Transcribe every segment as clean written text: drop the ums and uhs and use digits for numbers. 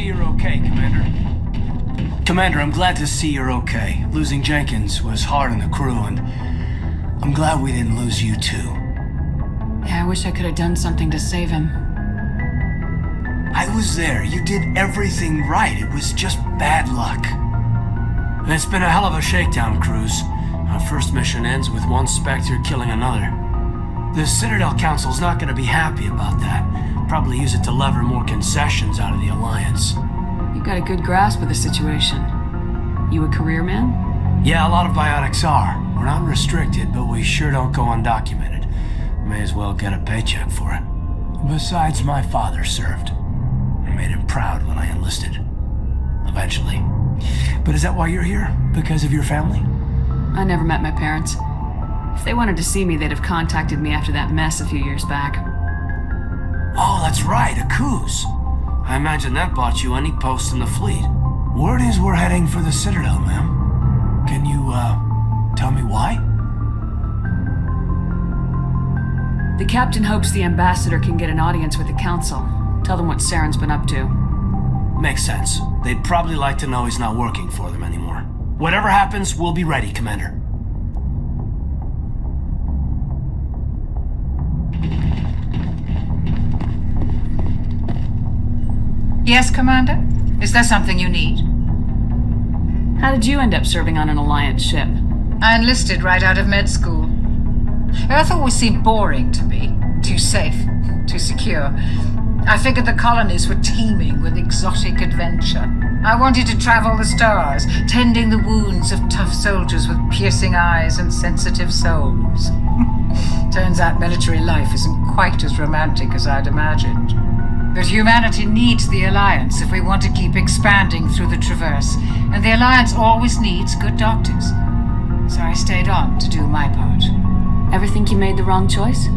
you're okay, Commander. Commander, I'm glad to see you're okay. Losing Jenkins was hard on the crew, and I'm glad we didn't lose you too. Yeah, I wish I could have done something to save him. I was there. You did everything right. It was just bad luck. And it's been a hell of a shakedown, Cruz. Our first mission ends with one Spectre killing another. The Citadel Council's not gonna be happy about that. Probably use it to lever more concessions out of the Alliance. You've got a good grasp of the situation. You a career man? Yeah, a lot of biotics are. We're not restricted, but we sure don't go undocumented. May as well get a paycheck for it. Besides, my father served. I made him proud when I enlisted. Eventually. But is that why you're here? Because of your family? I never met my parents. If they wanted to see me, they'd have contacted me after that mess a few years back. Oh, that's right, a cruise. I imagine that bought you any post in the fleet. Word is we're heading for the Citadel, ma'am. Can you, tell me why? The captain hopes the ambassador can get an audience with the council. Tell them what Saren's been up to. Makes sense. They'd probably like to know he's not working for them anymore. Whatever happens, we'll be ready, Commander. Yes, Commander? Is there something you need? How did you end up serving on an Alliance ship? I enlisted right out of med school. Earth always seemed boring to me. Too safe, too secure. I figured the colonies were teeming with exotic adventure. I wanted to travel the stars, tending the wounds of tough soldiers with piercing eyes and sensitive souls. Turns out military life isn't quite as romantic as I'd imagined. But humanity needs the Alliance if we want to keep expanding through the Traverse, and the Alliance always needs good doctors. So I stayed on to do my part. Ever think you made the wrong choice?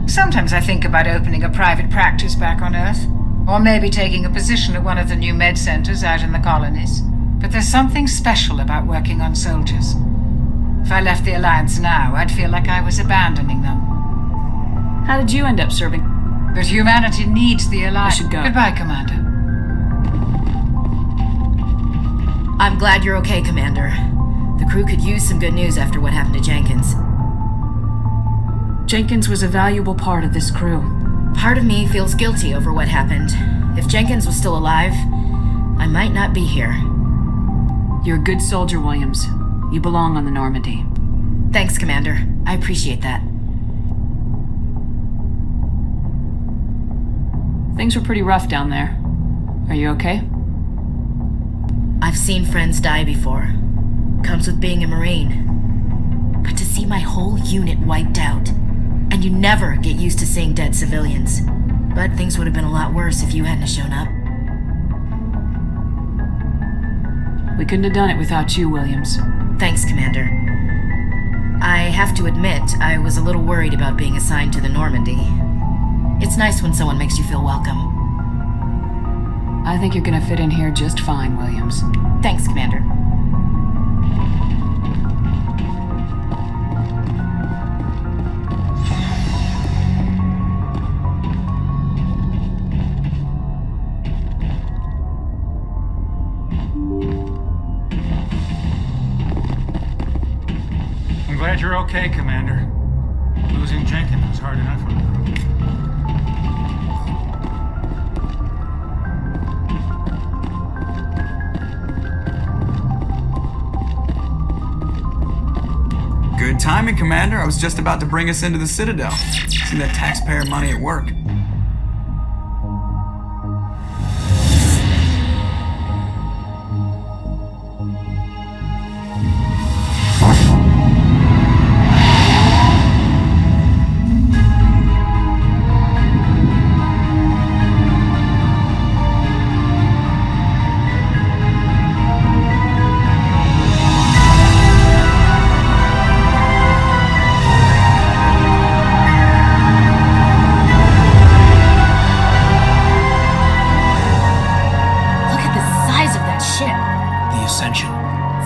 Sometimes I think about opening a private practice back on Earth, or maybe taking a position at one of the new med centers out in the colonies. But there's something special about working on soldiers. If I left the Alliance now, I'd feel like I was abandoning them. How did you end up serving? But humanity needs the Alliance. I should go. Goodbye, Commander. I'm glad you're okay, Commander. The crew could use some good news after what happened to Jenkins. Jenkins was a valuable part of this crew. Part of me feels guilty over what happened. If Jenkins was still alive, I might not be here. You're a good soldier, Williams. You belong on the Normandy. Thanks, Commander. I appreciate that. Things were pretty rough down there. Are you okay? I've seen friends die before. Comes with being a Marine. But to see my whole unit wiped out, and you never get used to seeing dead civilians. But things would have been a lot worse if you hadn't shown up. We couldn't have done it without you, Williams. Thanks, Commander. I have to admit, I was a little worried about being assigned to the Normandy. It's nice when someone makes you feel welcome. I think you're gonna fit in here just fine, Williams. Thanks, Commander. I'm glad you're okay, Commander. Losing Jenkins was hard enough on the crew. Good timing, Commander. I was just about to bring us into the Citadel. See that taxpayer money at work.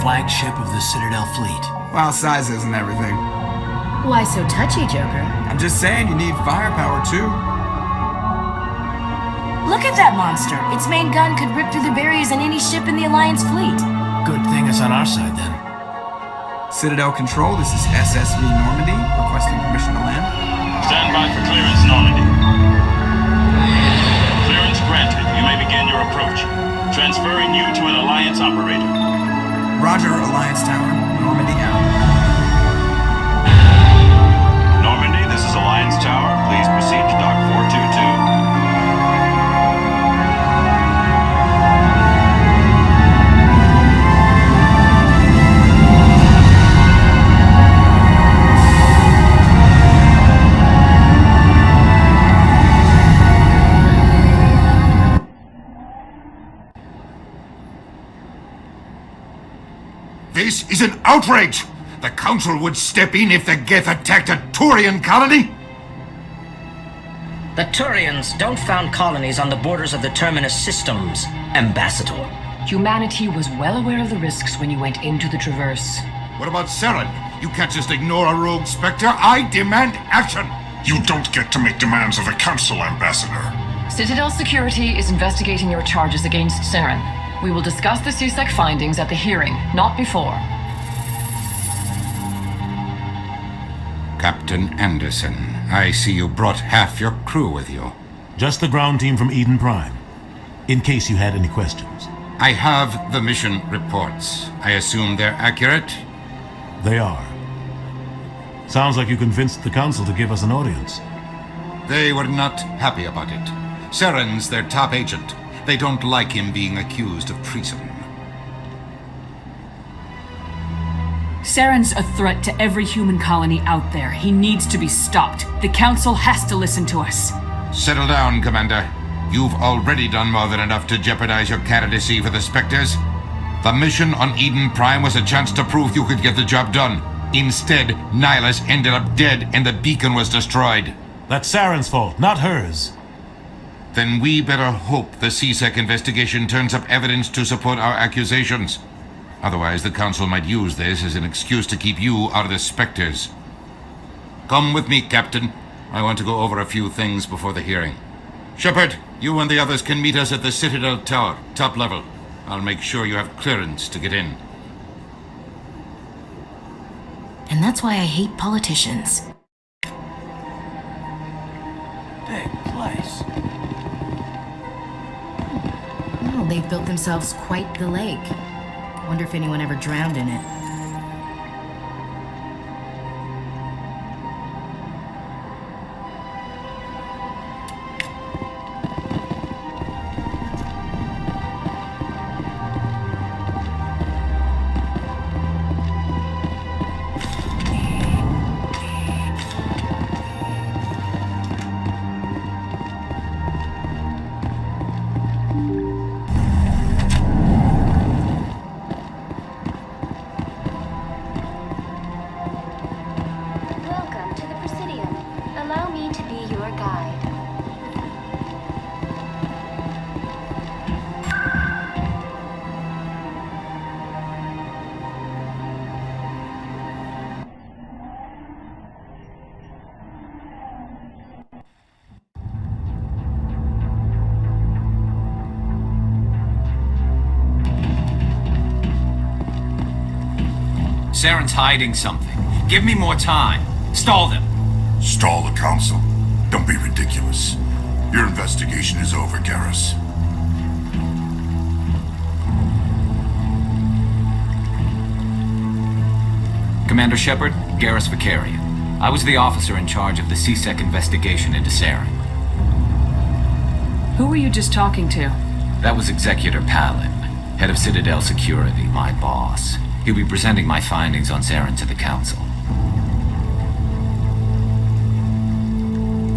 Flagship of the Citadel fleet. Well, size isn't everything. Why so touchy, Joker? I'm just saying you need firepower, too. Look at that monster. Its main gun could rip through the barriers in any ship in the Alliance fleet. Good thing it's on our side then. Citadel Control, this is SSV Normandy, requesting permission to land. Stand by for clearance, Normandy. Clearance granted. You may begin your approach. Transferring you to an Alliance operator. Roger, Alliance Tower. Normandy out. Normandy, this is Alliance Tower. Please proceed to Dock 422. This is an outrage! The Council would step in if the Geth attacked a Turian colony? The Turians don't found colonies on the borders of the Terminus systems, Ambassador. Humanity was well aware of the risks when you went into the Traverse. What about Saren? You can't just ignore a rogue Spectre. I demand action! You don't get to make demands of the Council, Ambassador. Citadel Security is investigating your charges against Saren. We will discuss the CSEC findings at the hearing, not before. Captain Anderson, I see you brought half your crew with you. Just the ground team from Eden Prime, in case you had any questions. I have the mission reports. I assume they're accurate? They are. Sounds like you convinced the Council to give us an audience. They were not happy about it. Saren's their top agent. They don't like him being accused of treason. Saren's a threat to every human colony out there. He needs to be stopped. The Council has to listen to us. Settle down, Commander. You've already done more than enough to jeopardize your candidacy for the Spectres. The mission on Eden Prime was a chance to prove you could get the job done. Instead, Nihilus ended up dead and the beacon was destroyed. That's Saren's fault, not hers. Then we better hope the CSEC investigation turns up evidence to support our accusations. Otherwise, the Council might use this as an excuse to keep you out of the Spectres. Come with me, Captain. I want to go over a few things before the hearing. Shepard, you and the others can meet us at the Citadel Tower, top level. I'll make sure you have clearance to get in. And that's why I hate politicians. Big place. Oh, they've built themselves quite the lake. Wonder if anyone ever drowned in it. Saren's hiding something. Give me more time. Stall them. Stall the Council? Don't be ridiculous. Your investigation is over, Garrus. Commander Shepard, Garrus Vicarian. I was the officer in charge of the CSEC investigation into Saren. Who were you just talking to? That was Executor Palin, head of Citadel Security, my boss. He'll be presenting my findings on Saren to the Council.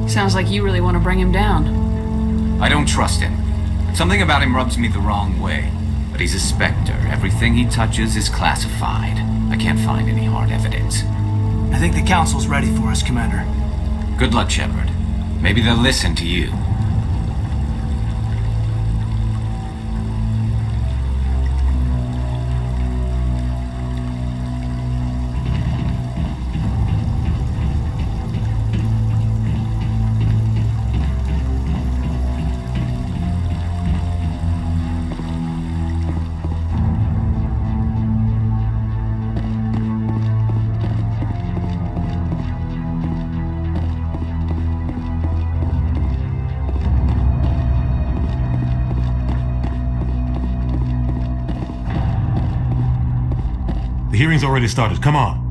Sounds like you really want to bring him down. I don't trust him. Something about him rubs me the wrong way. But he's a Spectre. Everything he touches is classified. I can't find any hard evidence. I think the Council's ready for us, Commander. Good luck, Shepard. Maybe they'll listen to you. The hearing's already started. Come on.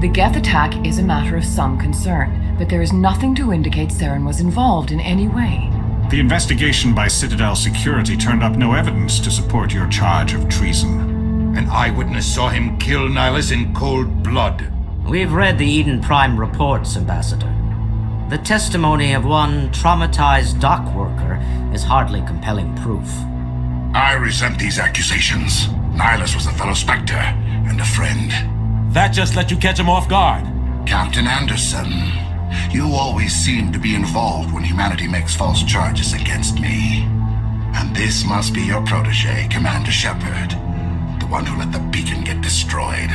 The Geth attack is a matter of some concern, but there is nothing to indicate Saren was involved in any way. The investigation by Citadel security turned up no evidence to support your charge of treason. An eyewitness saw him kill Nihilus in cold blood. We've read the Eden Prime reports, Ambassador. The testimony of one traumatized dock worker is hardly compelling proof. I resent these accusations. Nihilus was a fellow Spectre and a friend. That just let you catch him off guard. Captain Anderson, you always seem to be involved when humanity makes false charges against me. And this must be your protege, Commander Shepard, the one who let the beacon get destroyed.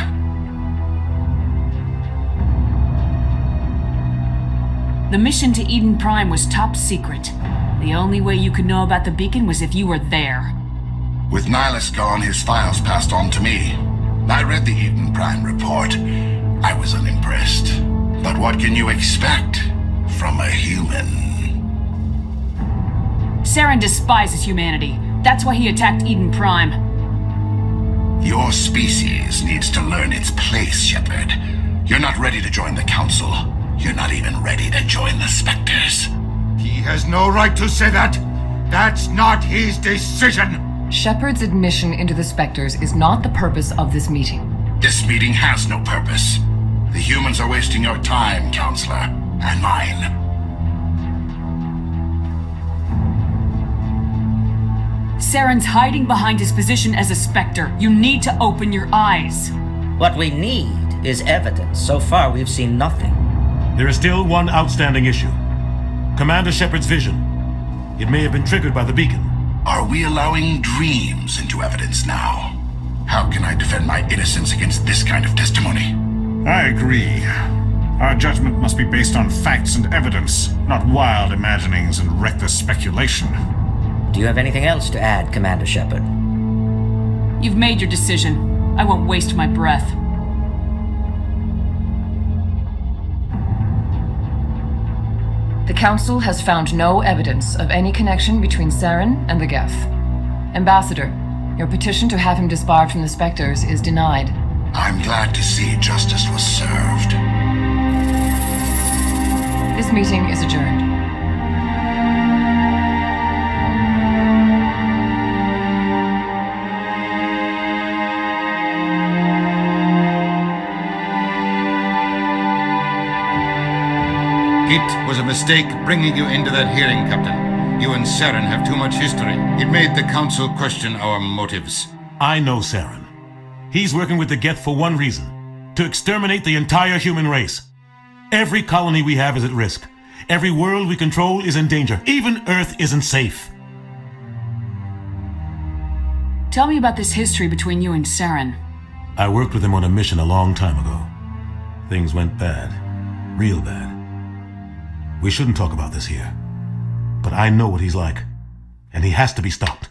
The mission to Eden Prime was top secret. The only way you could know about the beacon was if you were there. With Nihilus gone, his files passed on to me. I read the Eden Prime report. I was unimpressed. But what can you expect from a human? Saren despises humanity. That's why he attacked Eden Prime. Your species needs to learn its place, Shepard. You're not ready to join the Council. You're not even ready to join the Spectres. He has no right to say that. That's not his decision. Shepard's admission into the Spectres is not the purpose of this meeting. This meeting has no purpose. The humans are wasting your time, Counselor, and mine. Saren's hiding behind his position as a Spectre. You need to open your eyes. What we need is evidence. So far, we've seen nothing. There is still one outstanding issue. Commander Shepard's vision. It may have been triggered by the beacon. Are we allowing dreams into evidence now? How can I defend my innocence against this kind of testimony? I agree. Our judgment must be based on facts and evidence, not wild imaginings and reckless speculation. Do you have anything else to add, Commander Shepard? You've made your decision. I won't waste my breath. The Council has found no evidence of any connection between Saren and the Geth. Ambassador, your petition to have him disbarred from the Spectres is denied. I'm glad to see justice was served. This meeting is adjourned. It was a mistake bringing you into that hearing, Captain. You and Saren have too much history. It made the Council question our motives. I know Saren. He's working with the Geth for one reason: to exterminate the entire human race. Every colony we have is at risk. Every world we control is in danger. Even Earth isn't safe. Tell me about this history between you and Saren. I worked with him on a mission a long time ago. Things went bad. Real bad. We shouldn't talk about this here. But I know what he's like. And he has to be stopped.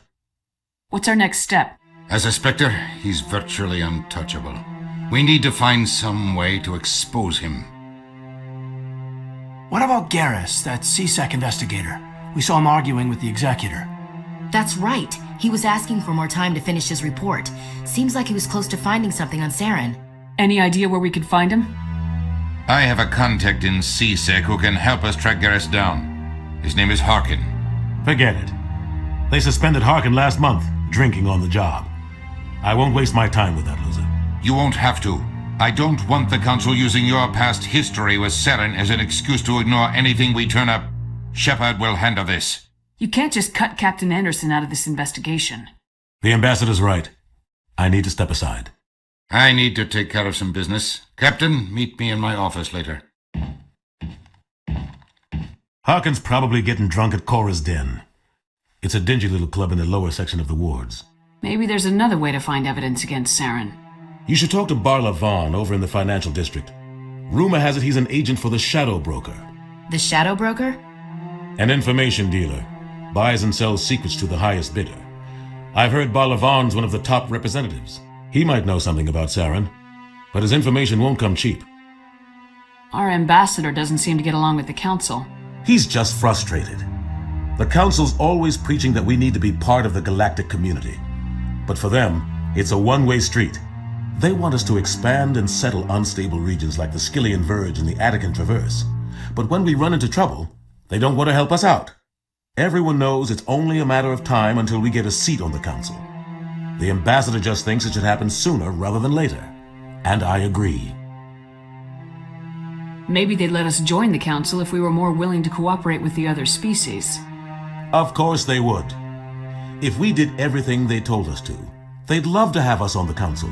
What's our next step? As a Spectre, he's virtually untouchable. We need to find some way to expose him. What about Garrus, that CSEC investigator? We saw him arguing with the Executor. That's right. He was asking for more time to finish his report. Seems like he was close to finding something on Saren. Any idea where we could find him? I have a contact in CSEC who can help us track Garrus down. His name is Harkin. Forget it. They suspended Harkin last month, drinking on the job. I won't waste my time with that loser. You won't have to. I don't want the Council using your past history with Saren as an excuse to ignore anything we turn up. Shepard will handle this. You can't just cut Captain Anderson out of this investigation. The Ambassador's right. I need to step aside. I need to take care of some business. Captain, meet me in my office later. Harkin's probably getting drunk at Cora's Den. It's a dingy little club in the lower section of the wards. Maybe there's another way to find evidence against Saren. You should talk to Barla Vaughn over in the financial district. Rumor has it he's an agent for the Shadow Broker. The Shadow Broker? An information dealer. Buys and sells secrets to the highest bidder. I've heard Barla Vaughn's one of the top representatives. He might know something about Saren, but his information won't come cheap. Our ambassador doesn't seem to get along with the Council. He's just frustrated. The Council's always preaching that we need to be part of the galactic community. But for them, it's a one-way street. They want us to expand and settle unstable regions like the Skillian Verge and the Attican Traverse. But when we run into trouble, they don't want to help us out. Everyone knows it's only a matter of time until we get a seat on the Council. The Ambassador just thinks it should happen sooner rather than later. And I agree. Maybe they'd let us join the Council if we were more willing to cooperate with the other species. Of course they would. If we did everything they told us to, they'd love to have us on the Council.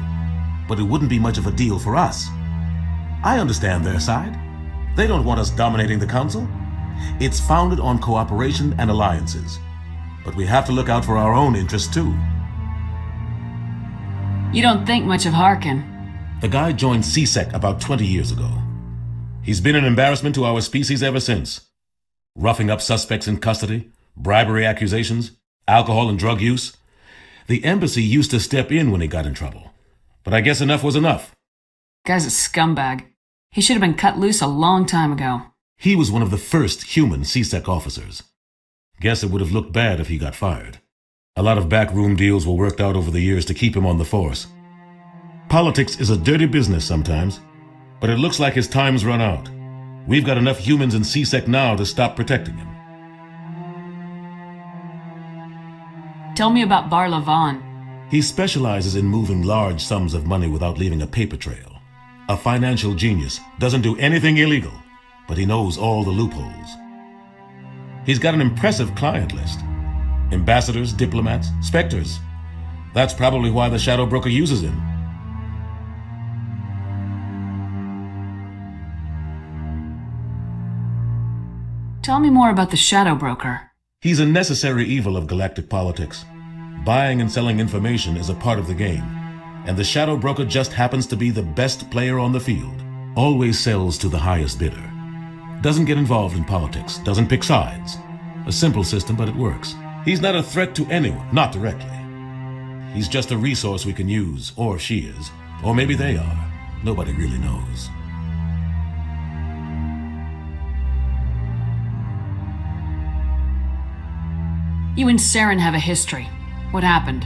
But it wouldn't be much of a deal for us. I understand their side. They don't want us dominating the Council. It's founded on cooperation and alliances. But we have to look out for our own interests too. You don't think much of Harkin. The guy joined CSEC about 20 years ago. He's been an embarrassment to our species ever since. Roughing up suspects in custody, bribery accusations, alcohol and drug use. The embassy used to step in when he got in trouble. But I guess enough was enough. Guy's a scumbag. He should have been cut loose a long time ago. He was one of the first human CSEC officers. Guess it would have looked bad if he got fired. A lot of backroom deals were worked out over the years to keep him on the force. Politics is a dirty business sometimes, but it looks like his time's run out. We've got enough humans in CSEC now to stop protecting him. Tell me about Barla Vaughn. He specializes in moving large sums of money without leaving a paper trail. A financial genius, doesn't do anything illegal, but he knows all the loopholes. He's got an impressive client list. Ambassadors, diplomats, specters. That's probably why the Shadow Broker uses him. Tell me more about the Shadow Broker. He's a necessary evil of galactic politics. Buying and selling information is a part of the game, and the Shadow Broker just happens to be the best player on the field. Always sells to the highest bidder. Doesn't get involved in politics, doesn't pick sides. A simple system, but it works. He's not a threat to anyone, not directly. He's just a resource we can use, or she is, or maybe they are. Nobody really knows. You and Saren have a history. What happened?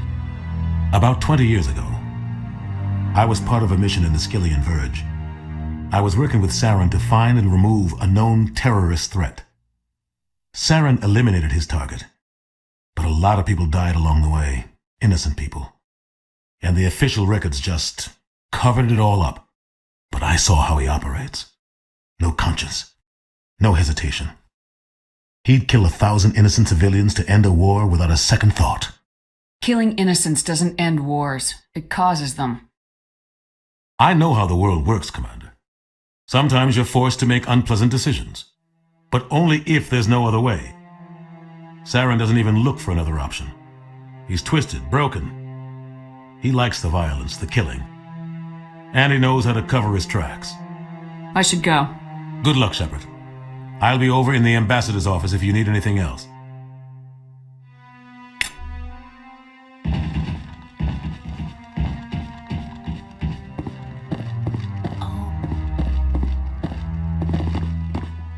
About 20 years ago, I was part of a mission in the Skillian Verge. I was working with Saren to find and remove a known terrorist threat. Saren eliminated his target, but a lot of people died along the way, innocent people. And the official records just covered it all up. But I saw how he operates. No conscience, no hesitation. He'd kill 1,000 innocent civilians to end a war without a second thought. Killing innocents doesn't end wars. It causes them. I know how the world works, Commander. Sometimes you're forced to make unpleasant decisions, but only if there's no other way. Saren doesn't even look for another option. He's twisted, broken. He likes the violence, the killing. And he knows how to cover his tracks. I should go. Good luck, Shepard. I'll be over in the Ambassador's office if you need anything else.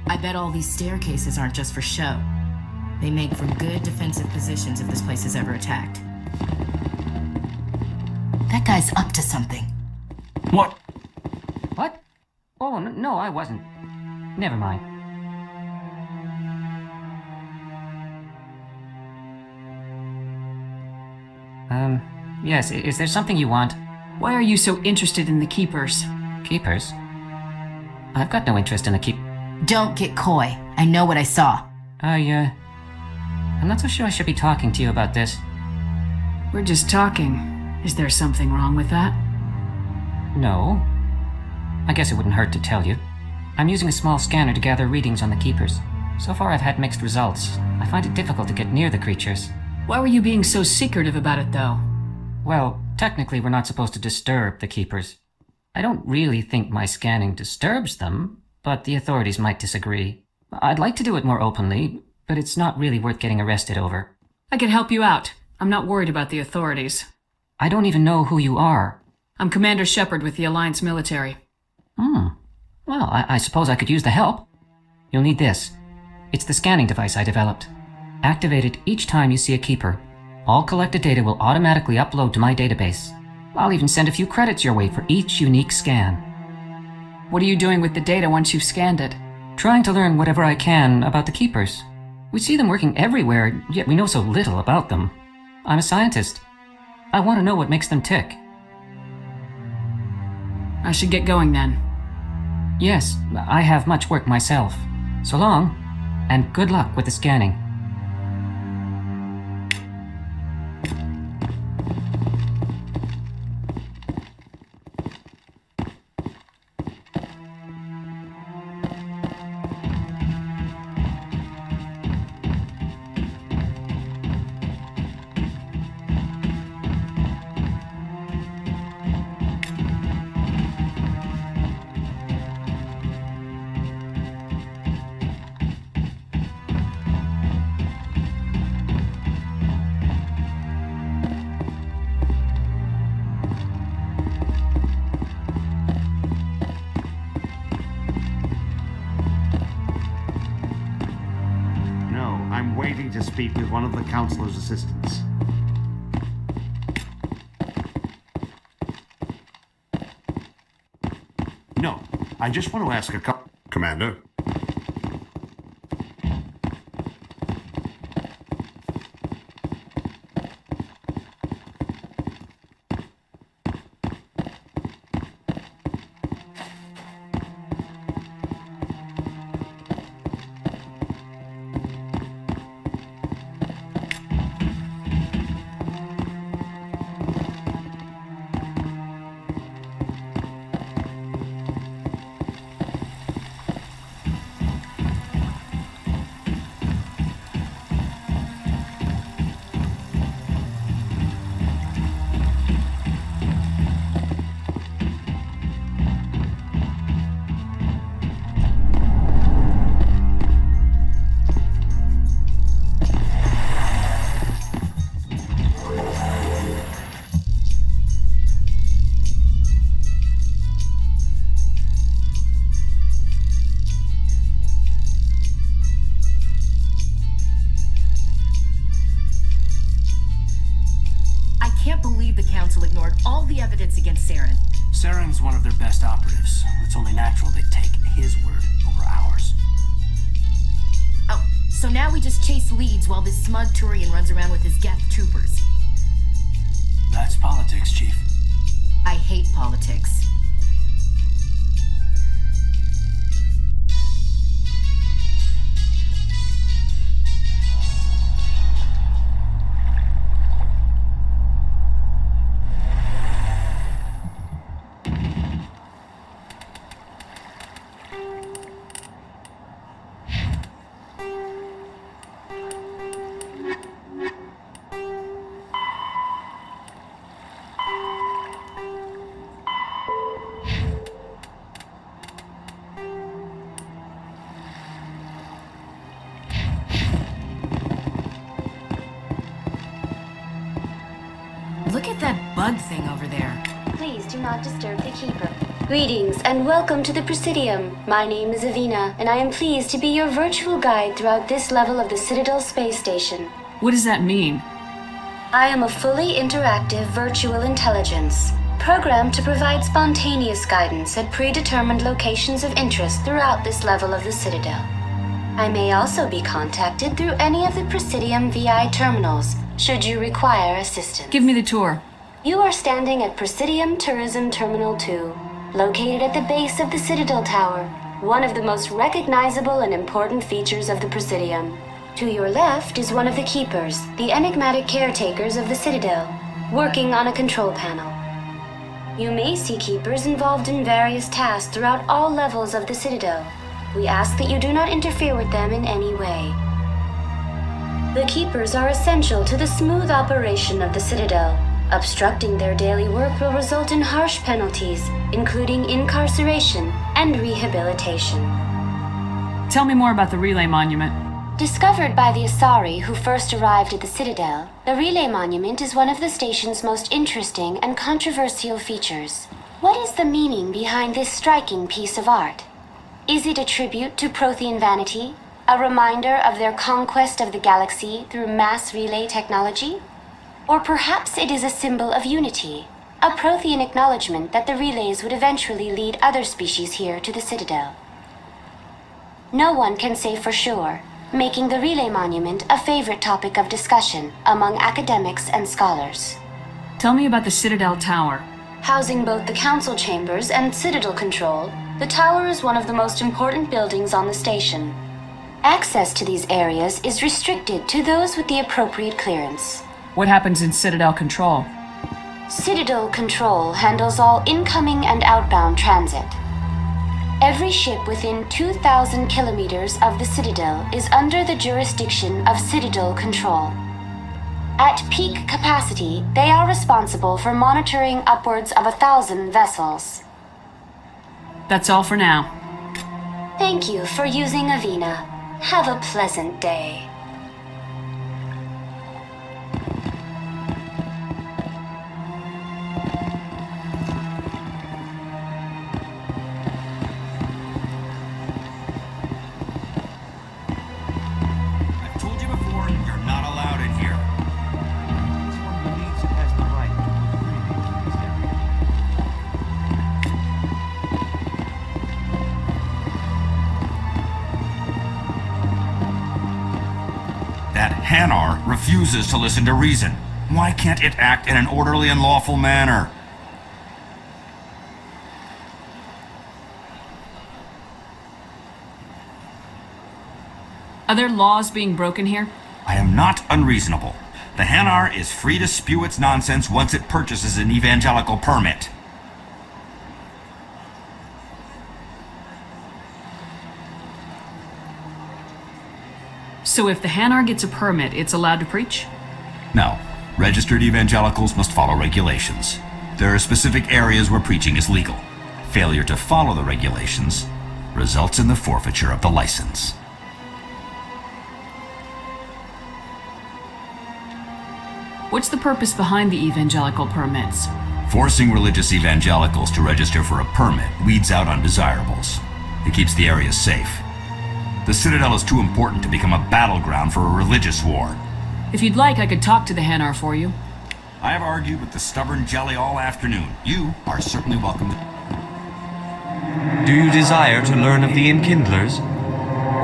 I bet all these staircases aren't just for show. They make for good defensive positions if this place is ever attacked. That guy's up to something. What? What? Oh, no, I wasn't. Never mind. Yes, is there something you want? Why are you so interested in the Keepers? Keepers? I've got no interest in the Don't get coy. I know what I saw. I'm not so sure I should be talking to you about this. We're just talking. Is there something wrong with that? No. I guess it wouldn't hurt to tell you. I'm using a small scanner to gather readings on the Keepers. So far I've had mixed results. I find it difficult to get near the creatures. Why were you being so secretive about it, though? Well, technically we're not supposed to disturb the Keepers. I don't really think my scanning disturbs them, but the authorities might disagree. I'd like to do it more openly, but it's not really worth getting arrested over. I can help you out. I'm not worried about the authorities. I don't even know who you are. I'm Commander Shepard with the Alliance military. Well, I suppose I could use the help. You'll need this. It's the scanning device I developed. Activate it each time you see a keeper. All collected data will automatically upload to my database. I'll even send a few credits your way for each unique scan. What are you doing with the data once you've scanned it? Trying to learn whatever I can about the keepers. We see them working everywhere, yet we know so little about them. I'm a scientist. I want to know what makes them tick. I should get going then. Yes, I have much work myself. So long, and good luck with the scanning. I'm waiting to speak with one of the counselor's assistants. No, I just want to ask a couple... Commander? Ignored all the evidence against Saren. Saren's one of their best operatives. It's only natural they'd take his word over ours. Oh, so now we just chase leads while this smug Turian runs around with his Geth troopers. That's politics, Chief. I hate politics. Look at that bug thing over there. Please do not disturb the Keeper. Greetings and welcome to the Presidium. My name is Avina, and I am pleased to be your virtual guide throughout this level of the Citadel space station. What does that mean? I am a fully interactive virtual intelligence, programmed to provide spontaneous guidance at predetermined locations of interest throughout this level of the Citadel. I may also be contacted through any of the Presidium VI terminals, should you require assistance. Give me the tour. You are standing at Presidium Tourism Terminal 2, located at the base of the Citadel Tower, one of the most recognizable and important features of the Presidium. To your left is one of the Keepers, the enigmatic caretakers of the Citadel, working on a control panel. You may see Keepers involved in various tasks throughout all levels of the Citadel. We ask that you do not interfere with them in any way. The Keepers are essential to the smooth operation of the Citadel. Obstructing their daily work will result in harsh penalties, including incarceration and rehabilitation. Tell me more about the relay monument. Discovered by the Asari who first arrived at the Citadel, the relay monument is one of the station's most interesting and controversial features. What is the meaning behind this striking piece of art? Is it a tribute to Prothean vanity? A reminder of their conquest of the galaxy through mass relay technology? Or perhaps it is a symbol of unity, a Prothean acknowledgement that the relays would eventually lead other species here to the Citadel. No one can say for sure, making the relay monument a favorite topic of discussion among academics and scholars. Tell me about the Citadel Tower. Housing both the council chambers and Citadel control, the tower is one of the most important buildings on the station. Access to these areas is restricted to those with the appropriate clearance. What happens in Citadel control? Citadel control handles all incoming and outbound transit. Every ship within 2,000 kilometers of the Citadel is under the jurisdiction of Citadel control. At peak capacity, they are responsible for monitoring upwards of 1,000 vessels. That's all for now. Thank you for using Avina. Have a pleasant day. I've told you before, you're not allowed in here. Someone believes it has the right to freely in this area. That Hanar refuses to listen to reason. Why can't it act in an orderly and lawful manner? Are there laws being broken here? I am not unreasonable. The Hanar is free to spew its nonsense once it purchases an evangelical permit. So if the Hanar gets a permit, it's allowed to preach? No. Registered evangelicals must follow regulations. There are specific areas where preaching is legal. Failure to follow the regulations results in the forfeiture of the license. What's the purpose behind the evangelical permits? Forcing religious evangelicals to register for a permit weeds out undesirables. It keeps the area safe. The Citadel is too important to become a battleground for a religious war. If you'd like, I could talk to the Hanar for you. I have argued with the stubborn jelly all afternoon. You are certainly welcome to... Do you desire to learn of the Enkindlers?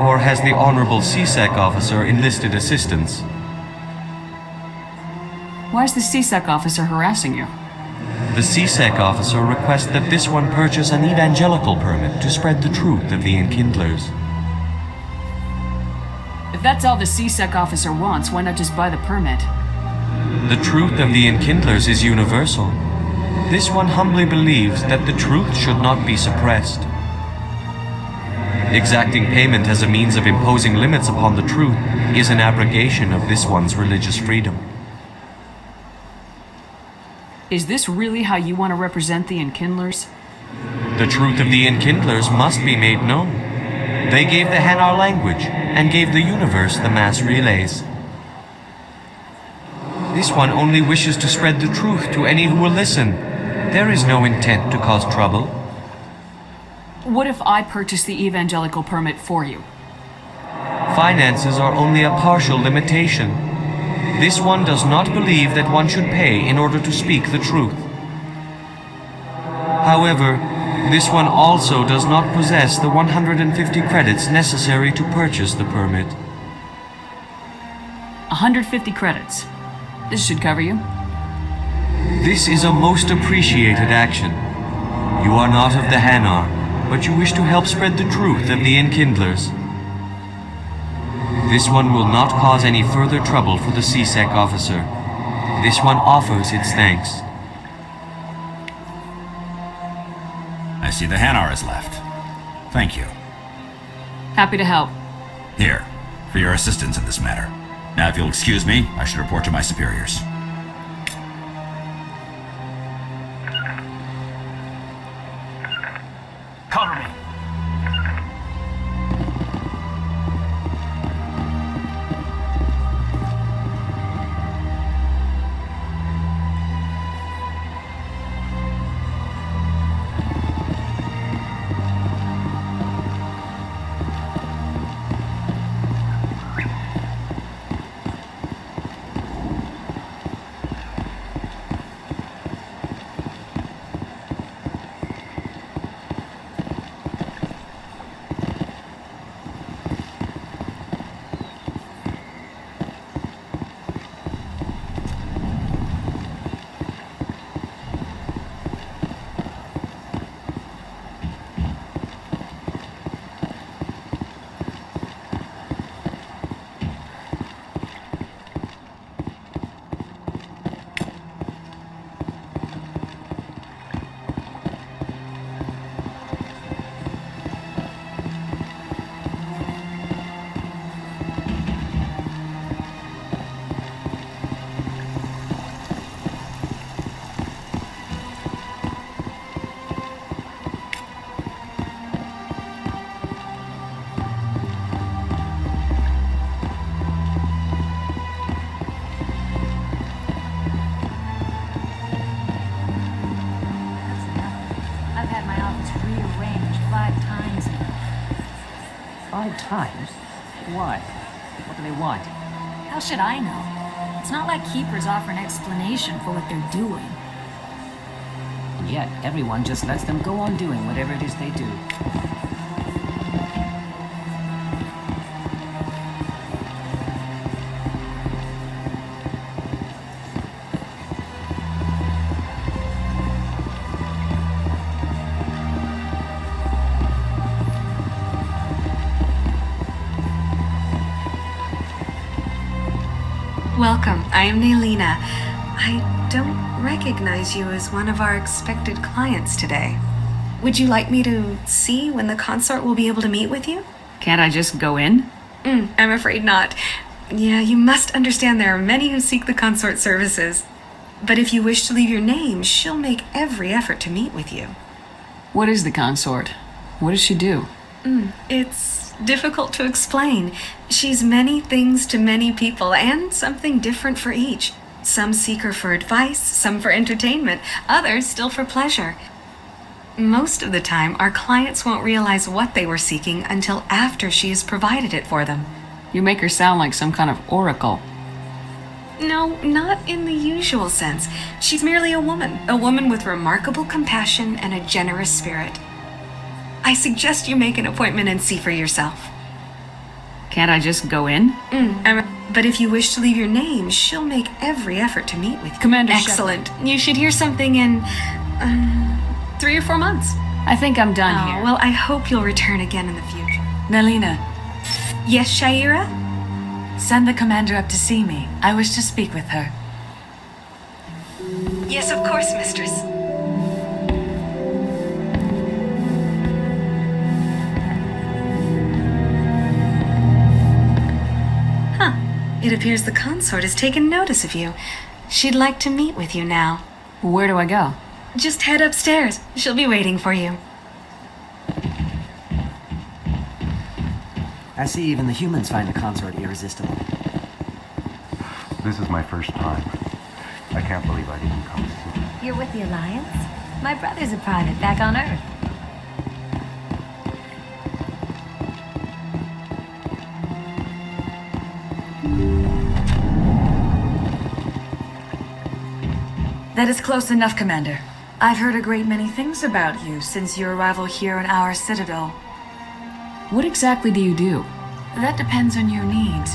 Or has the Honorable CSEC officer enlisted assistance? Why is the CSEC officer harassing you? The CSEC officer requests that this one purchase an evangelical permit to spread the truth of the Enkindlers. If that's all the CSEC officer wants, why not just buy the permit? The truth of the Enkindlers is universal. This one humbly believes that the truth should not be suppressed. Exacting payment as a means of imposing limits upon the truth is an abrogation of this one's religious freedom. Is this really how you want to represent the Enkindlers? The truth of the Enkindlers must be made known. They gave the Hanar language, and gave the universe the mass relays. This one only wishes to spread the truth to any who will listen. There is no intent to cause trouble. What if I purchase the evangelical permit for you? Finances are only a partial limitation. This one does not believe that one should pay in order to speak the truth. However, this one also does not possess the 150 credits necessary to purchase the permit. 150 credits. This should cover you. This is a most appreciated action. You are not of the Hanar, but you wish to help spread the truth of the Enkindlers. This one will not cause any further trouble for the CSEC officer. This one offers its thanks. I see the Hanar is left. Thank you. Happy to help. Here, for your assistance in this matter. Now, if you'll excuse me, I should report to my superiors. Cover me. 5 times? Why? What do they want? How should I know? It's not like Keepers offer an explanation for what they're doing. And yet, everyone just lets them go on doing whatever it is they do. Welcome. I am Naylina. I don't recognize you as one of our expected clients today. Would you like me to see when the consort will be able to meet with you? Can't I just go in? I'm afraid not. Yeah, you must understand there are many who seek the consort services. But if you wish to leave your name, she'll make every effort to meet with you. What is the consort? What does she do? It's difficult to explain. She's many things to many people, and something different for each. Some seek her for advice, some for entertainment, others still for pleasure. Most of the time, our clients won't realize what they were seeking until after she has provided it for them. You make her sound like some kind of oracle. No, not in the usual sense. She's merely a woman with remarkable compassion and a generous spirit. I suggest you make an appointment and see for yourself. Can't I just go in? But if you wish to leave your name, she'll make every effort to meet with you. Commander Excellent. You should hear something in 3 or 4 months. I think I'm done here. Well, I hope you'll return again in the future. Naylina, Yes, Shaira? send the commander up to see me. I wish to speak with her. Yes, of course, mistress. It appears the consort has taken notice of you. She'd like to meet with you now. Where do I go? Just head upstairs. She'll be waiting for you. I see even the humans find the consort irresistible. This is my first time. I can't believe I didn't come sooner. You're with the Alliance? My brother's a private back on Earth. That is close enough, Commander. I've heard a great many things about you since your arrival here in our Citadel. What exactly do you do? That depends on your needs.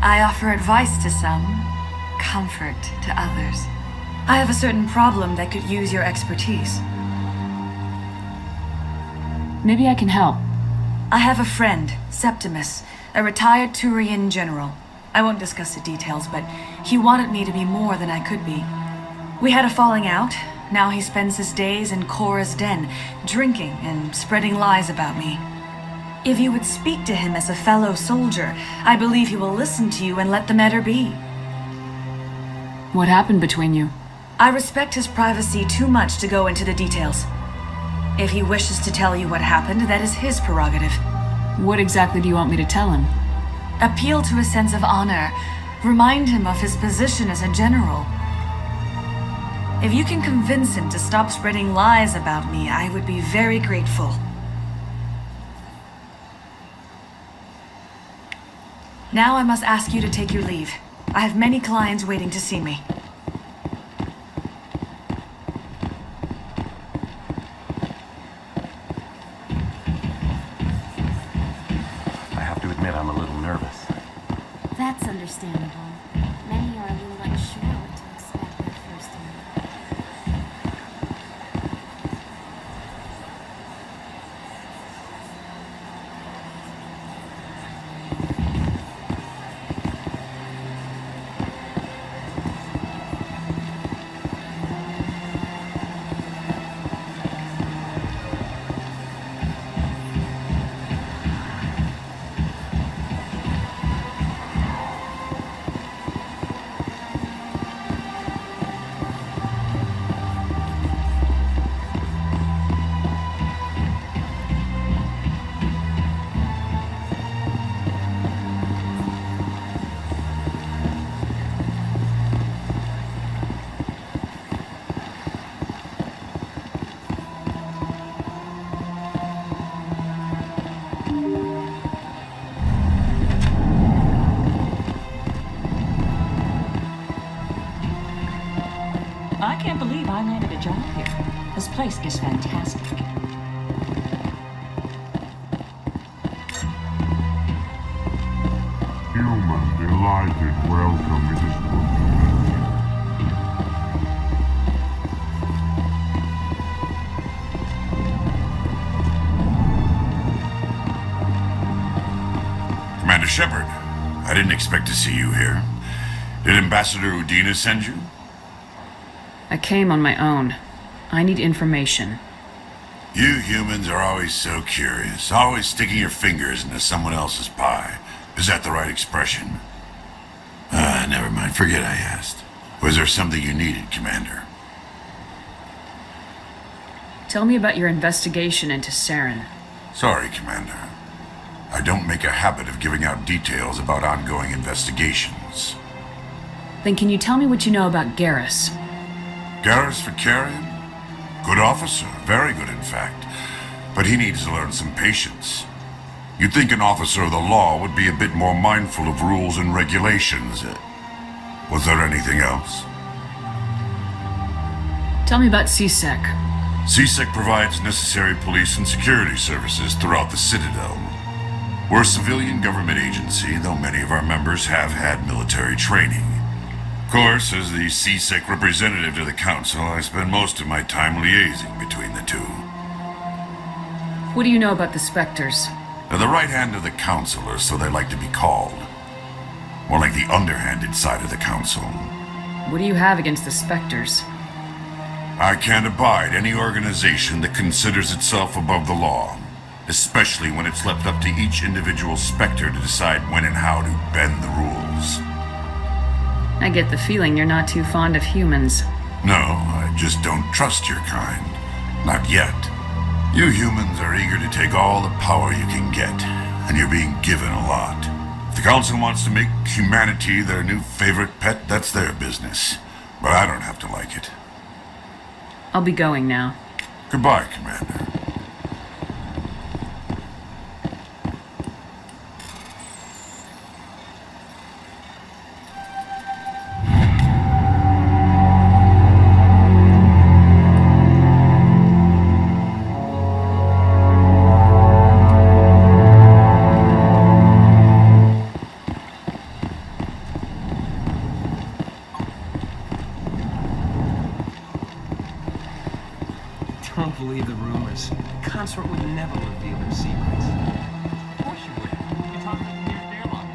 I offer advice to some, comfort to others. I have a certain problem that could use your expertise. Maybe I can help. I have a friend, Septimus, a retired Turian general. I won't discuss the details, but he wanted me to be more than I could be. We had a falling out. Now he spends his days in Cora's den, drinking and spreading lies about me. If you would speak to him as a fellow soldier, I believe he will listen to you and let the matter be. What happened between you? I respect his privacy too much to go into the details. If he wishes to tell you what happened, that is his prerogative. What exactly do you want me to tell him? Appeal to his sense of honor. Remind him of his position as a general. If you can convince him to stop spreading lies about me, I would be very grateful. Now I must ask you to take your leave. I have many clients waiting to see me. I have to admit I'm a little nervous. That's understandable. Many are a little unsure what to expect their first meeting. I can't believe I landed a job here. This place is fantastic. Human, delighted welcome. It is good to meet you. Commander Shepard, I didn't expect to see you here. Did Ambassador Udina send you? I came on my own. I need information. You humans are always so curious, always sticking your fingers into someone else's pie. Is that the right expression? Never mind, forget I asked. Was there something you needed, Commander? Tell me about your investigation into Saren. Sorry, Commander. I don't make a habit of giving out details about ongoing investigations. Then can you tell me what you know about Garrus? Garrus Vicarian? Good officer, very good in fact. But he needs to learn some patience. You'd think an officer of the law would be a bit more mindful of rules and regulations. Was there anything else? Tell me about CSEC. CSEC provides necessary police and security services throughout the Citadel. We're a civilian government agency, though many of our members have had military training. Of course, as the CSEC representative to the Council, I spend most of my time liaising between the two. What do you know about the Spectres? They're the right hand of the Council, or so they like to be called. More like the underhanded side of the Council. What do you have against the Spectres? I can't abide any organization that considers itself above the law, especially when it's left up to each individual Spectre to decide when and how to bend the rules. I get the feeling you're not too fond of humans. No, I just don't trust your kind. Not yet. You humans are eager to take all the power you can get, and you're being given a lot. If the Council wants to make humanity their new favorite pet, that's their business. But I don't have to like it. I'll be going now. Goodbye, Commander. Don't believe the rumors. The consort would never reveal her secrets. Of course you would. You talked to the nearest airlock.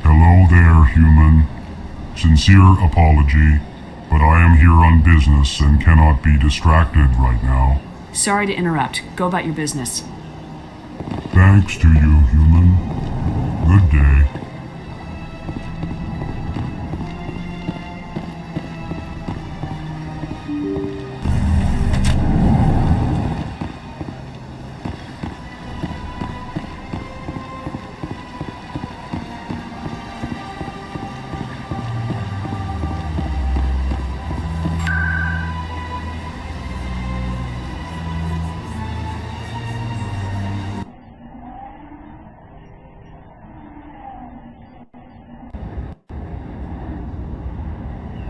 Hello there, human. Sincere apology, but I am here on business and cannot be distracted right now. Sorry to interrupt. Go about your business. Thanks to you, human. Good day.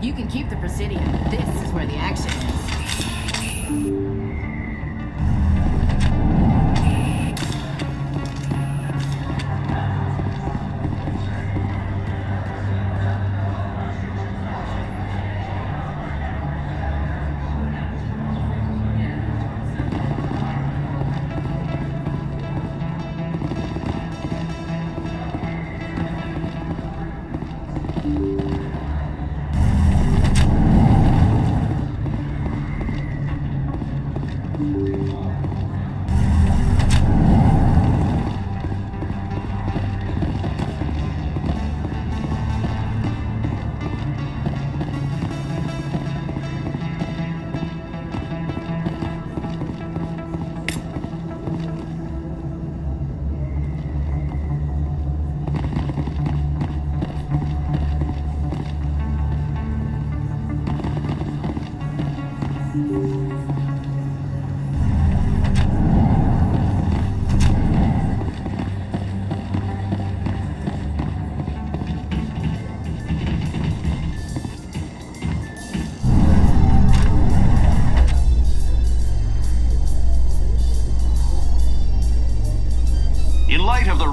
You can keep the Presidium. This is where the action is.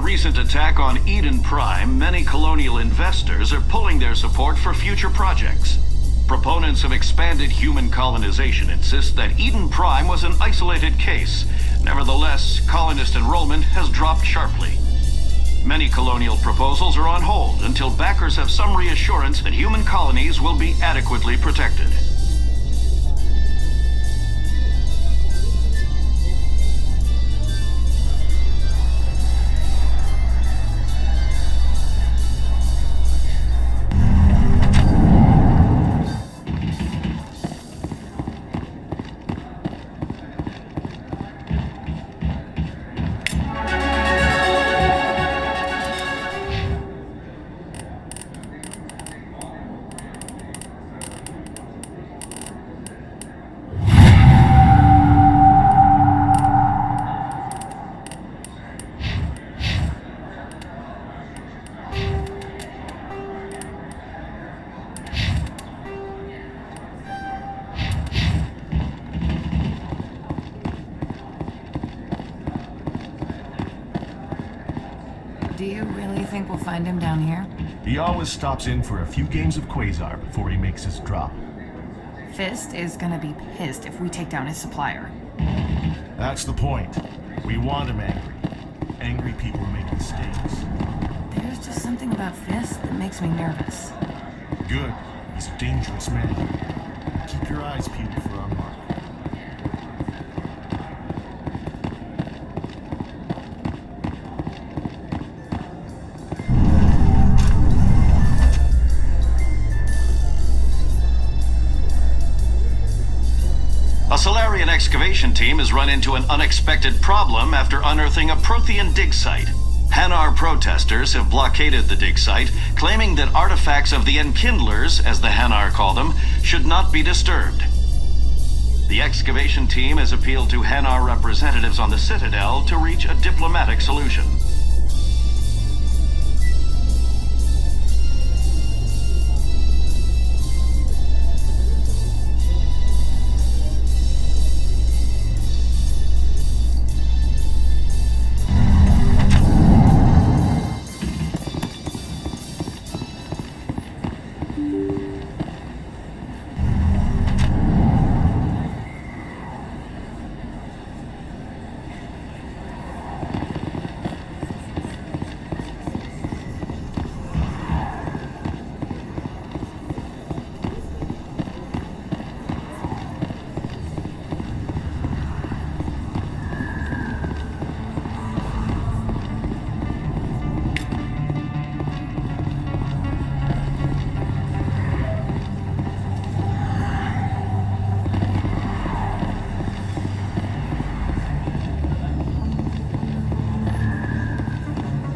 Recent attack on Eden Prime, many colonial investors are pulling their support for future projects. Proponents of expanded human colonization insist that Eden Prime was an isolated case. Nevertheless, colonist enrollment has dropped sharply. Many colonial proposals are on hold until backers have some reassurance that human colonies will be adequately protected. Do you really think we'll find him down here? He always stops in for a few games of Quasar before he makes his drop. Fist is gonna be pissed if we take down his supplier. That's the point. We want him angry. Angry people make mistakes. There's just something about Fist that makes me nervous. Good. He's a dangerous man. Keep your eyes peeled for our mark. A Solarian excavation team has run into an unexpected problem after unearthing a Prothean dig site. Hanar protesters have blockaded the dig site, claiming that artifacts of the Enkindlers, as the Hanar call them, should not be disturbed. The excavation team has appealed to Hanar representatives on the Citadel to reach a diplomatic solution.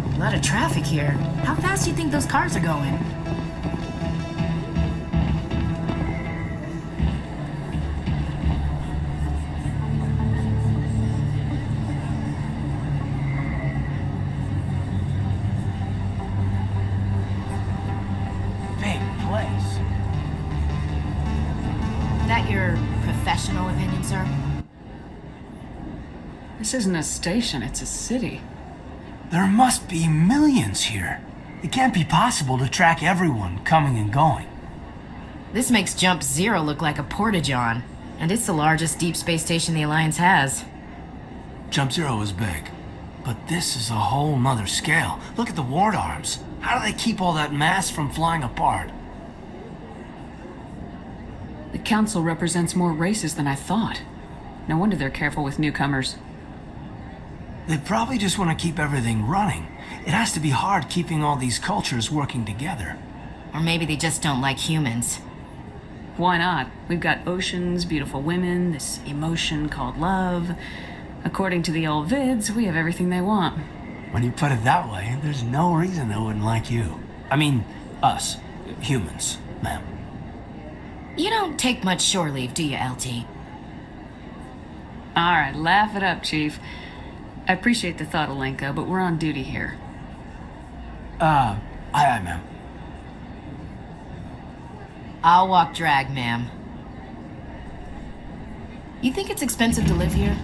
A lot of traffic here. How fast do you think those cars are going? Big place. that your professional opinion, sir? This isn't a station, it's a city. There must be millions here. It can't be possible to track everyone coming and going. This makes Jump Zero look like a porta-john, and it's the largest deep space station the Alliance has. Jump Zero is big, but this is a whole nother scale. Look at the ward arms. How do they keep all that mass from flying apart? The Council represents more races than I thought. No wonder they're careful with newcomers. They probably just want to keep everything running. It has to be hard keeping all these cultures working together. Or maybe they just don't like humans. Why not? We've got oceans, beautiful women, this emotion called love. According to the old vids, we have everything they want. When you put it that way, there's no reason they wouldn't like you. I mean, us. Humans, ma'am. You don't take much shore leave, do you, LT? Alright, laugh it up, Chief. I appreciate the thought, Alenka, but we're on duty here. Aye, ma'am. I'll walk drag, ma'am. You think it's expensive to live here?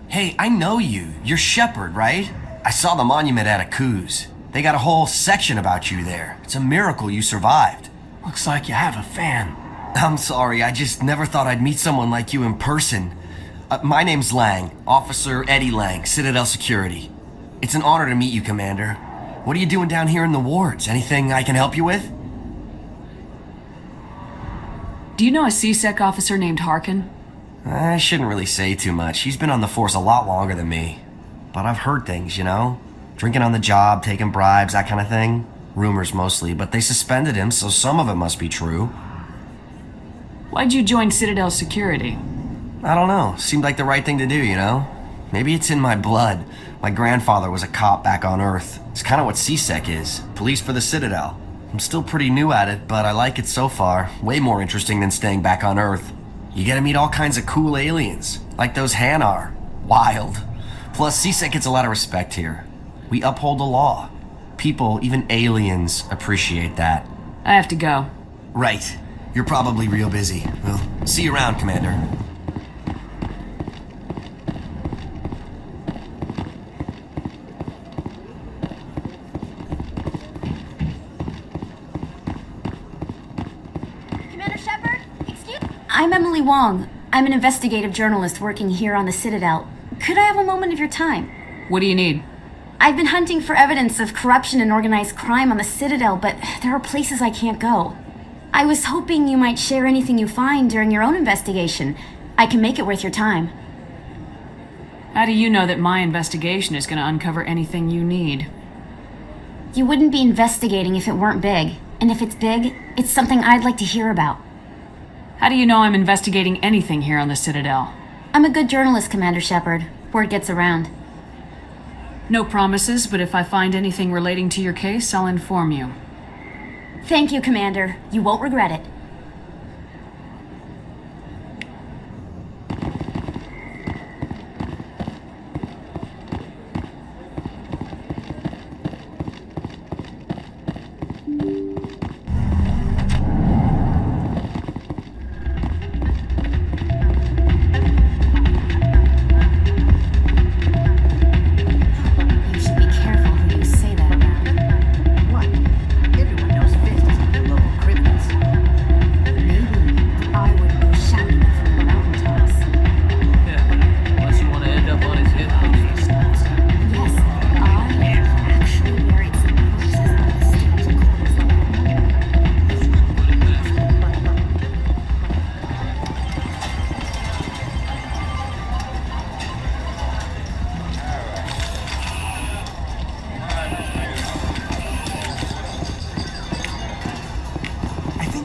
Hey, I know you. You're Shepard, right? I saw the monument at Aku's. They got a whole section about you there. It's a miracle you survived. Looks like you have a fan. I'm sorry, I just never thought I'd meet someone like you in person. My name's Lang, Officer Eddie Lang, Citadel Security. It's an honor to meet you, Commander. What are you doing down here in the wards? Anything I can help you with? Do you know a CSEC officer named Harkin? I shouldn't really say too much. He's been on the force a lot longer than me. But I've heard things, you know? Drinking on the job, taking bribes, that kind of thing. Rumors mostly, but they suspended him, so some of it must be true. Why'd you join Citadel Security? I don't know. Seemed like the right thing to do, you know? Maybe it's in my blood. My grandfather was a cop back on Earth. It's kind of what CSEC is. Police for the Citadel. I'm still pretty new at it, but I like it so far. Way more interesting than staying back on Earth. You get to meet all kinds of cool aliens, like those Hanar. Wild. Plus, CSEC gets a lot of respect here. We uphold the law. People, even aliens, appreciate that. I have to go. Right. You're probably real busy. Well, see you around, Commander. Commander Shepard, excuse me. I'm Emily Wong. I'm an investigative journalist working here on the Citadel. Could I have a moment of your time? What do you need? I've been hunting for evidence of corruption and organized crime on the Citadel, but there are places I can't go. I was hoping you might share anything you find during your own investigation. I can make it worth your time. How do you know that my investigation is going to uncover anything you need? You wouldn't be investigating if it weren't big. And if it's big, it's something I'd like to hear about. How do you know I'm investigating anything here on the Citadel? I'm a good journalist, Commander Shepard. Word gets around. No promises, but if I find anything relating to your case, I'll inform you. Thank you, Commander. You won't regret it.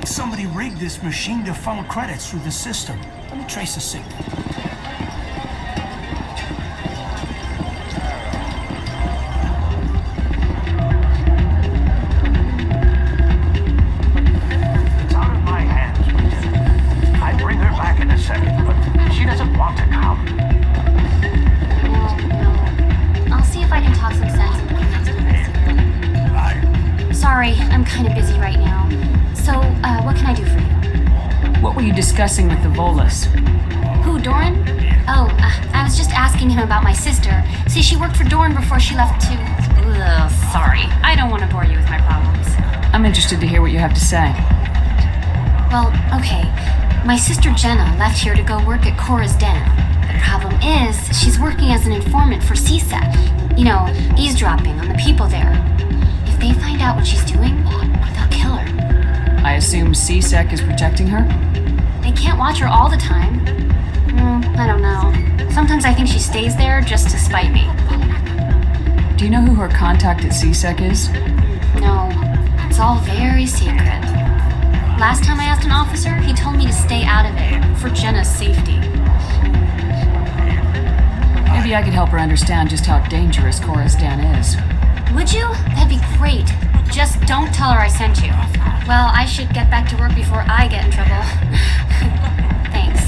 Somebody rigged this machine to funnel credits through the system. Let me trace the signal. It's out of my hands, Lieutenant. I sorry, I'm kind of busy right now. So, what can I do for you? What were you discussing with the Volus? Who, Doran? Oh, I was just asking him about my sister. See, she worked for Doran before she left to... Ugh, sorry. I don't want to bore you with my problems. I'm interested to hear what you have to say. Well, okay. My sister Jenna left here to go work at Cora's Den. The problem is, she's working as an informant for CSEC. You know, eavesdropping on the people there. If they find out what she's doing, they'll kill her. I assume CSEC is protecting her? They can't watch her all the time. I don't know. Sometimes I think she stays there just to spite me. Do you know who her contact at CSEC is? No, it's all very secret. Last time I asked an officer, he told me to stay out of it, for Jenna's safety. Maybe I could help her understand just how dangerous Cora's Den is. Would you? That'd be great. Just don't tell her I sent you. Well, I should get back to work before I get in trouble. Thanks.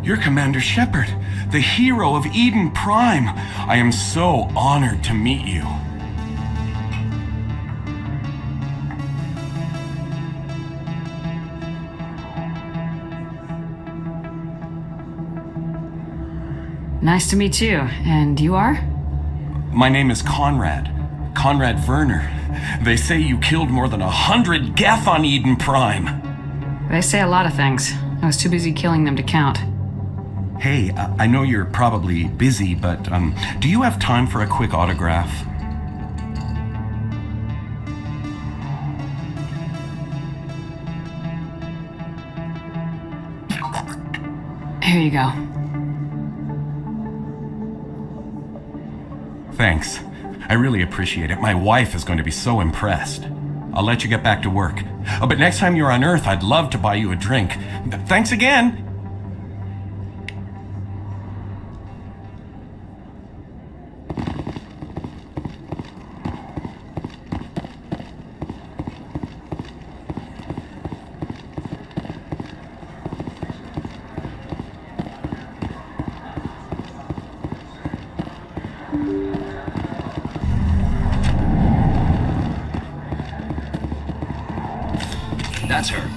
You're Commander Shepard, the hero of Eden Prime. I am so honored to meet you. Nice to meet you. And you are? My name is Conrad. Conrad Werner. They say you killed more than 100 Geth on Eden Prime. They say a lot of things. I was too busy killing them to count. Hey, I know you're probably busy, but do you have time for a quick autograph? Here you go. Thanks. I really appreciate it. My wife is going to be so impressed. I'll let you get back to work. Oh, but next time you're on Earth, I'd love to buy you a drink. Thanks again! That's her.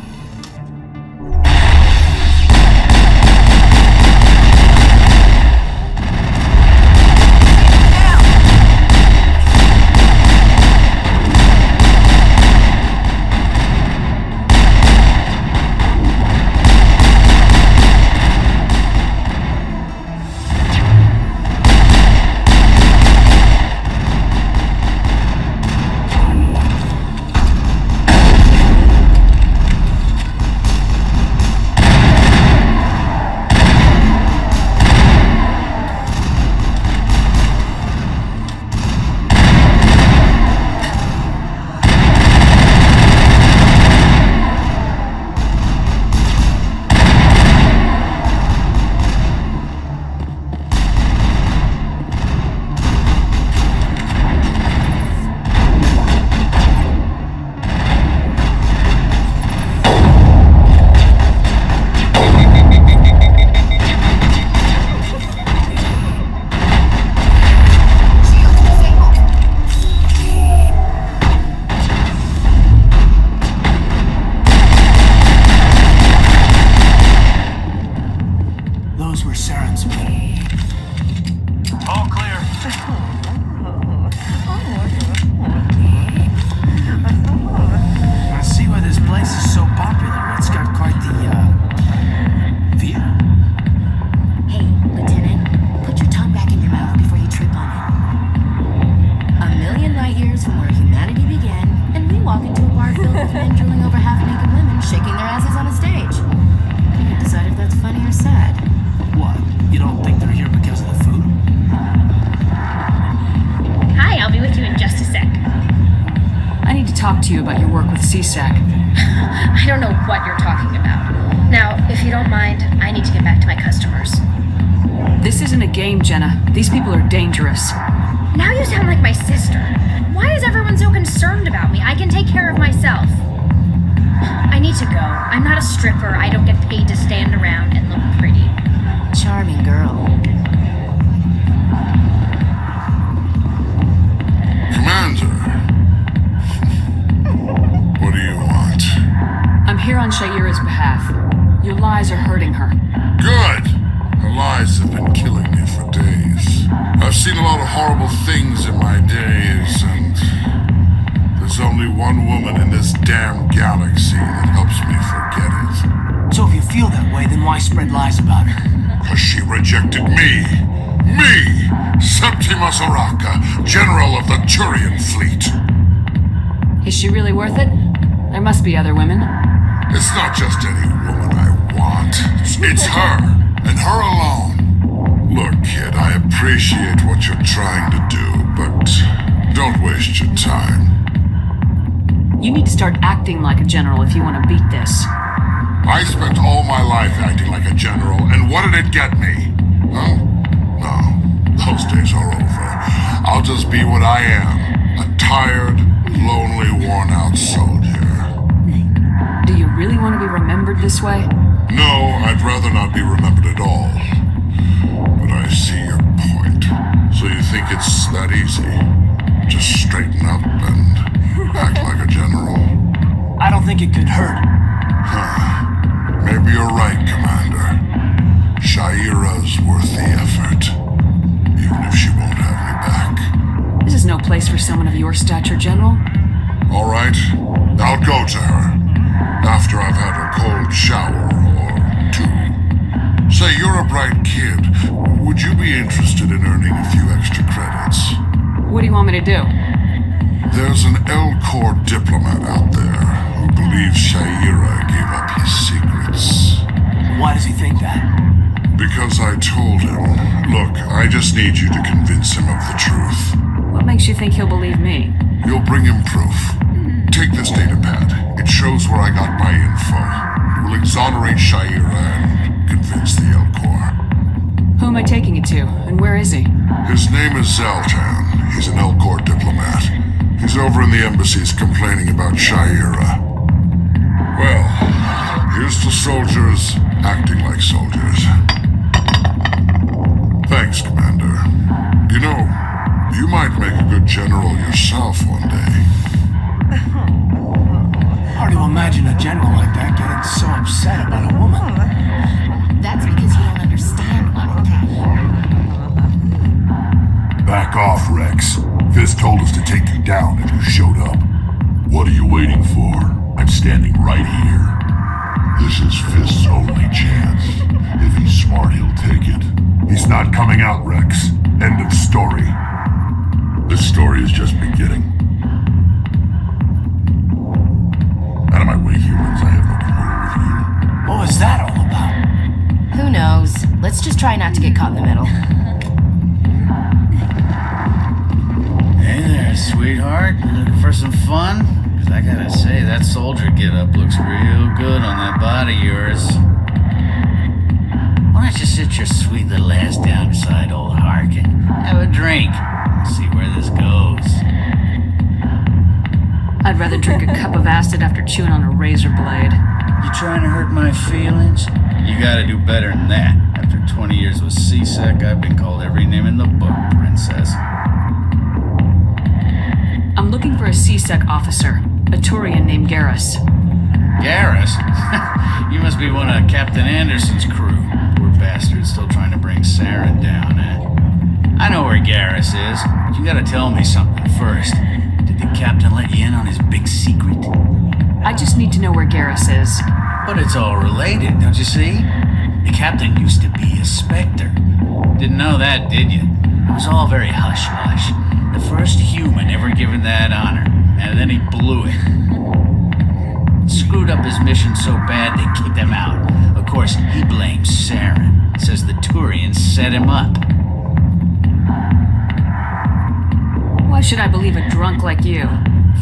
shaking their asses on a stage. You decide if that's funny or sad. What? You don't think they're here because of the food? Hi, I'll be with you in just a sec. I need to talk to you about your work with CSEC. I don't know what you're talking about. Now, if you don't mind, I need to get back to my customers. This isn't a game, Jenna. These people are dangerous. Now you sound like my sister. Why is everyone so concerned about me? I can take care of myself. I need to go. I'm not a stripper. I don't get paid to stand around and look pretty. Charming girl. Commander. What do you want? I'm here on Shaira's behalf. Your lies are hurting her. Good! Her lies have been killing me for days. I've seen a lot of horrible things in my days, and there's only one woman in this damn galaxy that helps me forget it. So if you feel that way, then why spread lies about her? Because she rejected me! Me! Septimus Oraka, General of the Turian Fleet! Is she really worth it? There must be other women. It's not just any woman I want. It's her, and her alone. Look, kid, I appreciate what you're trying to do, but don't waste your time. You need to start acting like a general if you want to beat this. I spent all my life acting like a general, and what did it get me? Huh? No, those days are over. I'll just be what I am, a tired, lonely, worn-out soldier. Do you really want to be remembered this way? No, I'd rather not be remembered at all. But I see your point. So you think it's that easy? Just straighten up and act like a general? I don't think it could hurt. Huh. Maybe you're right, Commander. Shaira's worth the effort. Even if she won't have me back. This is no place for someone of your stature, General. All right, I'll go to her. After I've had a cold shower or two. Say, you're a bright kid. Would you be interested in earning a few extra credits? What do you want me to do? There's an L-Corps diplomat out there who believes Shaira gave up his secrets. Why does he think that? Because I told him. Look, I just need you to convince him of the truth. What makes you think he'll believe me? You'll bring him proof. Take this datapad. It shows where I got my info. It will exonerate Shaira and convince the L-Corps. Who am I taking it to, and where is he? His name is Zaltan. He's an L-Corps diplomat. He's over in the embassies complaining about Shaira. Well, here's to soldiers acting like soldiers. Thanks, Commander. You know, you might make a good general yourself one day. Hard to imagine a general like that getting so upset about a woman. That's because you don't understand women. Back off, Rex. Fist told us to take you down if you showed up. What are you waiting for? I'm standing right here. This is Fist's only chance. If he's smart, he'll take it. He's not coming out, Rex. End of story. This story is just beginning. Out of my way, humans. I have no quarrel with you. What was that all about? Who knows? Let's just try not to get caught in the middle. Hey there, sweetheart. You looking for some fun? Because I gotta say, that soldier get-up looks real good on that body of yours. Why don't you sit your sweet little ass down beside old Harkin? Have a drink. See where this goes. I'd rather drink a cup of acid after chewing on a razor blade. You trying to hurt my feelings? You gotta do better than that. After 20 years with CSEC, I've been called every name in the book, princess. I'm looking for a CSEC officer, a Turian named Garrus. Garrus? You must be one of Captain Anderson's crew. Poor bastard still trying to bring Saren down, eh? I know where Garrus is, but you gotta tell me something first. Did the captain let you in on his big secret? I just need to know where Garrus is. But it's all related, don't you see? The captain used to be a Spectre. Didn't know that, did you? It was all very hush-hush. The first human ever given that honor, and then he blew it. Screwed screwed up his mission so bad they kicked him out. Of course, he blames Saren. Says the Turians set him up. Why should I believe a drunk like you?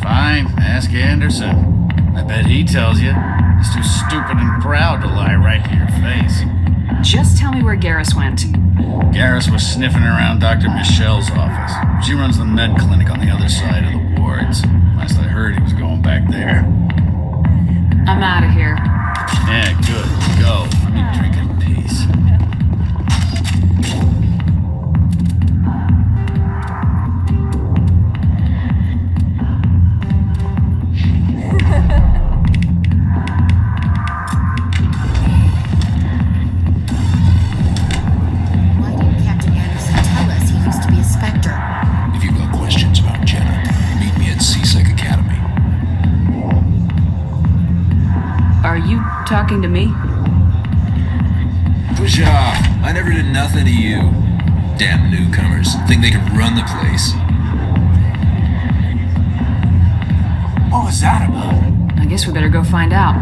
Fine, ask Anderson. I bet he tells you. He's too stupid and proud to lie right to your face. Just tell me where Garrus went. Garrus was sniffing around Dr. Michelle's office. She runs the med clinic on the other side of the wards. Last I heard, he was going back there. I'm out of here. Yeah, good. Go. Let me drink in peace. Why didn't Captain Anderson tell us he used to be a Spectre? If you've got questions about Jenna, meet me at CSEC Academy. Are you talking to me? Push off. I never did nothing to you. Damn newcomers. Think they can run the place. What was that about? I guess we better go find out.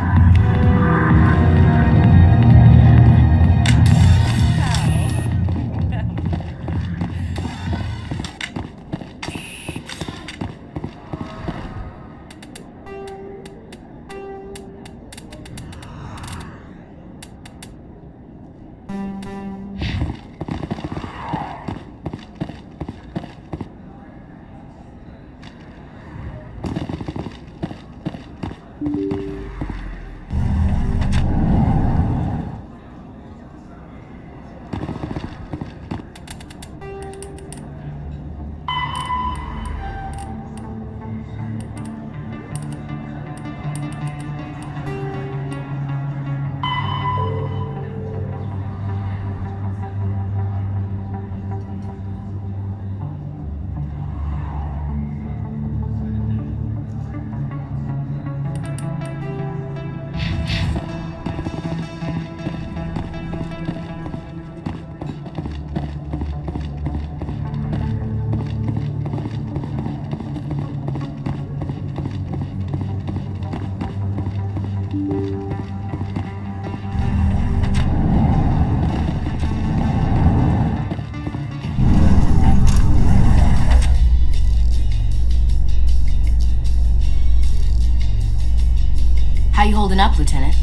How you holding up, Lieutenant?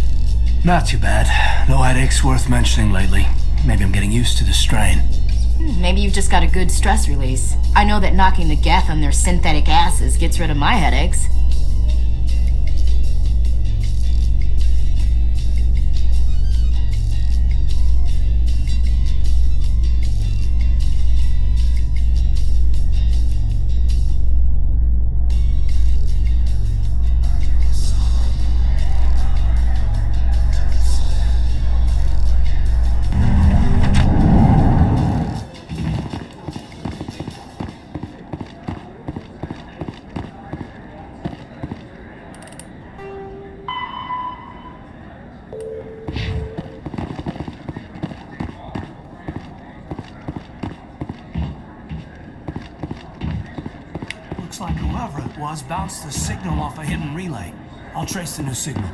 Not too bad. No headaches worth mentioning lately. Maybe I'm getting used to the strain. Maybe you've just got a good stress release. I know that knocking the geth on their synthetic asses gets rid of my headaches. Looks like whoever it was bounced the signal off a hidden relay. I'll trace the new signal.